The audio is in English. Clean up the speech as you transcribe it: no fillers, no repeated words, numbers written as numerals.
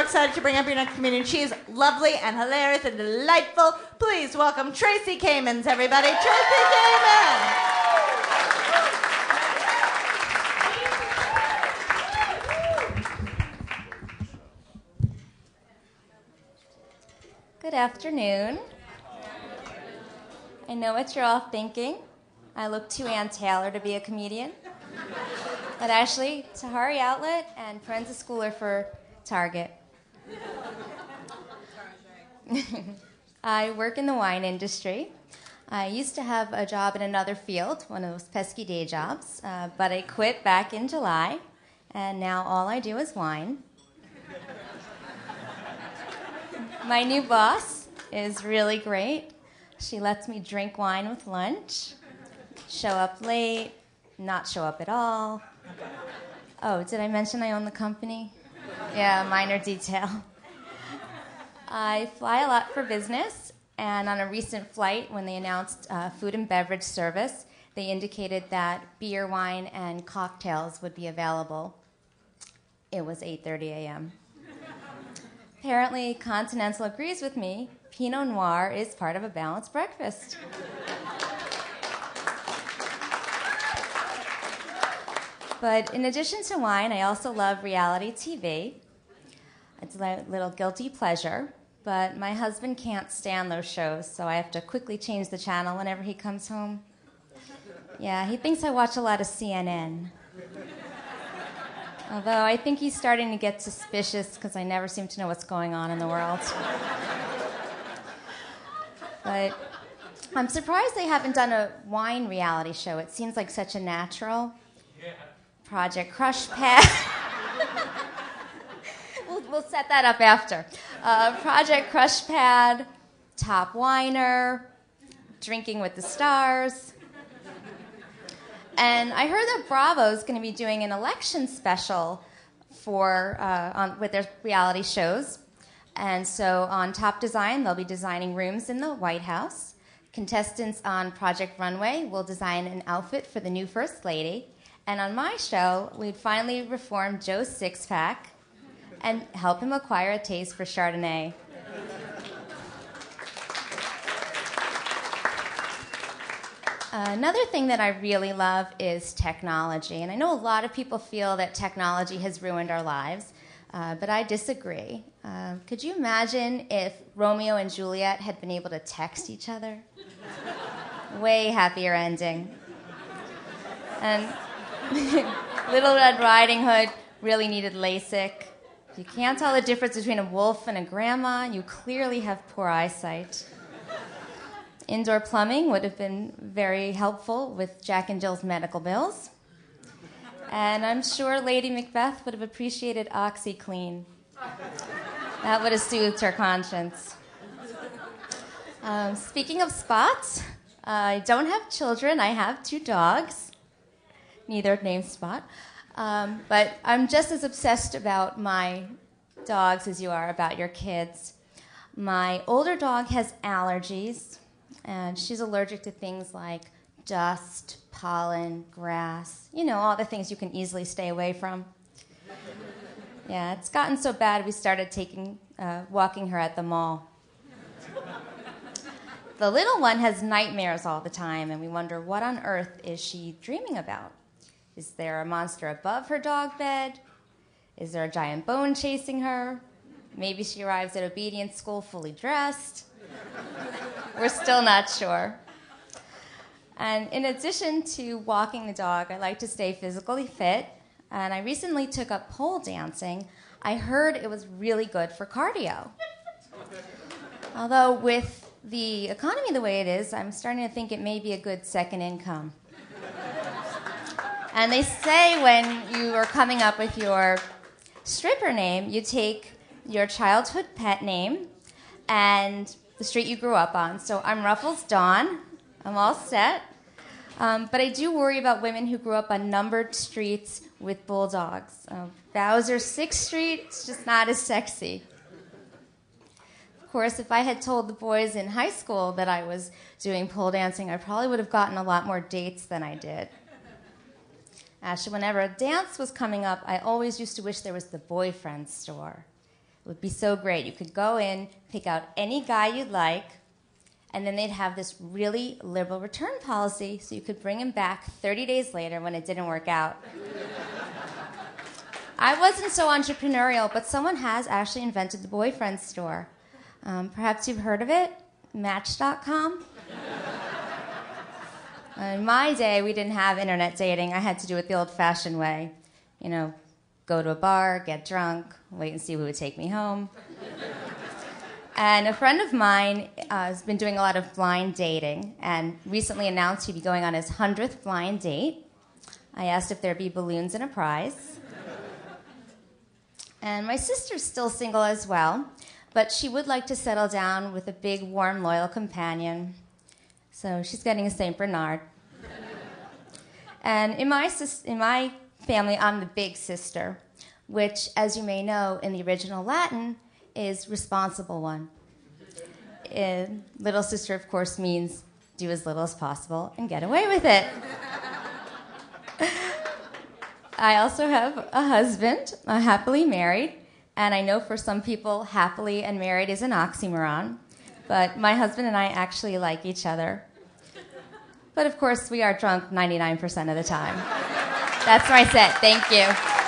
so excited to bring up your next comedian. She's lovely and hilarious and delightful. Please welcome Tracy Kamens, everybody. Tracy Kamens! Good afternoon. I know what you're all thinking. I look too Ann Taylor to be a comedian. But actually, Tahari Outlet and Forensic Schooler for Target. I work in the wine industry. I used to have a job in another field, one of those pesky day jobs, but I quit back in July, and now all I do is wine. My new boss is really great. She lets me drink wine with lunch, show up late, not show up at all. Oh, did I mention I own the company? Yeah, minor detail. I fly a lot for business, and on a recent flight, when they announced food and beverage service, they indicated that beer, wine, and cocktails would be available. It was 8:30 a.m. Apparently, Continental agrees with me. Pinot Noir is part of a balanced breakfast. But in addition to wine, I also love reality TV. It's a little guilty pleasure, but my husband can't stand those shows, so I have to quickly change the channel whenever he comes home. Yeah, he thinks I watch a lot of CNN. Although I think he's starting to get suspicious because I never seem to know what's going on in the world. But I'm surprised they haven't done a wine reality show. It seems like such a natural. Yeah. Project Crush Pad. we'll set that up after. Project Crush Pad, Top Whiner, Drinking with the Stars. And I heard that Bravo's going to be doing an election special with their reality shows. And so on Top Design, they'll be designing rooms in the White House. Contestants on Project Runway will design an outfit for the new First Lady. And on my show, we'd finally reform Joe's six-pack and help him acquire a taste for Chardonnay. Another thing that I really love is technology. And I know a lot of people feel that technology has ruined our lives, but I disagree. Could you imagine if Romeo and Juliet had been able to text each other? Way happier ending. And Little Red Riding Hood really needed LASIK. If you can't tell the difference between a wolf and a grandma, you clearly have poor eyesight. Indoor plumbing would have been very helpful with Jack and Jill's medical bills. And I'm sure Lady Macbeth would have appreciated OxyClean. That would have soothed her conscience. Speaking of spots, I don't have children. I have 2 dogs. Neither named Spot. But I'm just as obsessed about my dogs as you are about your kids. My older dog has allergies, and she's allergic to things like dust, pollen, grass, all the things you can easily stay away from. Yeah, it's gotten so bad we started walking her at the mall. The little one has nightmares all the time, and we wonder, what on earth is she dreaming about? Is there a monster above her dog bed? Is there a giant bone chasing her? Maybe she arrives at obedience school fully dressed. We're still not sure. And in addition to walking the dog, I like to stay physically fit. And I recently took up pole dancing. I heard it was really good for cardio. Although with the economy the way it is, I'm starting to think it may be a good second income. And they say when you are coming up with your stripper name, you take your childhood pet name and the street you grew up on. So I'm Ruffles Dawn. I'm all set. But I do worry about women who grew up on numbered streets with bulldogs. Bowser 6th Street, it's just not as sexy. Of course, if I had told the boys in high school that I was doing pole dancing, I probably would have gotten a lot more dates than I did. Actually, whenever a dance was coming up, I always used to wish there was the boyfriend store. It would be so great. You could go in, pick out any guy you'd like, and then they'd have this really liberal return policy, so you could bring him back 30 days later when it didn't work out. I wasn't so entrepreneurial, but someone has actually invented the boyfriend store. Perhaps you've heard of it? Match.com? In my day, we didn't have internet dating. I had to do it the old-fashioned way. You know, go to a bar, get drunk, wait and see who would take me home. And a friend of mine has been doing a lot of blind dating and recently announced he'd be going on his 100th blind date. I asked if there'd be balloons and a prize. And my sister's still single as well, but she would like to settle down with a big, warm, loyal companion. So she's getting a St. Bernard. And in my family, I'm the big sister, which, as you may know, in the original Latin, is responsible one. Little sister, of course, means do as little as possible and get away with it. I also have a husband, happily married, and I know for some people happily and married is an oxymoron, but my husband and I actually like each other. But of course, we are drunk 99% of the time. That's my set. Thank you.